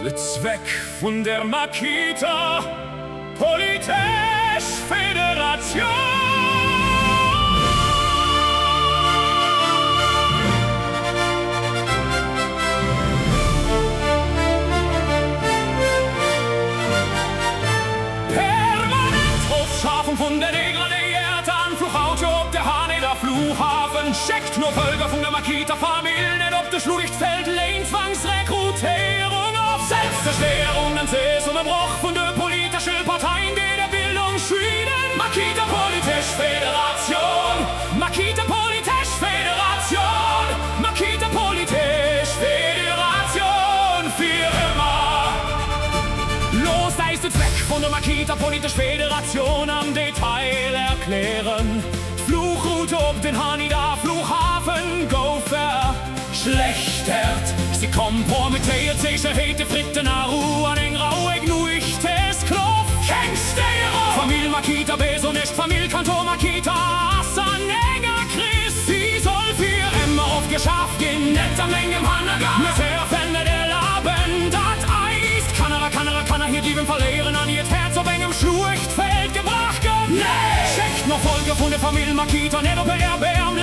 Der Zweck von der Makita Politisch Föderation. Schaffung von der degradierten Fluchauto ob der Haneda Flughafen checkt nur Völker von der Makita-Familie, nicht ob der Schlulichtfeld lehnt Zwangsrekrutierung auf Selbstzerstörung, dann seh's um den Bruch von der politischen Parteien, die der Bildung schwiegen. Makita Politisch Föderation, Makita Politisch Föderation, Makita Politisch Föderation für immer. Los, da ist der Zweck von der Makita Politisch Föderation am Detail erklären. Fluchroute ob den Haneda Flughafen go verschlechtert. Sie kompromittiert sich erhete Fritten Aru an den Raueg nuichtes Klopf. Kengstero! Familie Makita Beso nicht Familie Kantor Makita Assan enger Chris. Sie soll für immer aufgeschafft gehen, nicht am Menge im Hanaga. Mit der Fälle der Laben, dat Eist. Kann er hier Dieben verlieren an ihr Herz auf engem Schluchtfeld gebracht. Nee! Checkt noch Folge von der Familie Makita, nicht ob er erbärmlich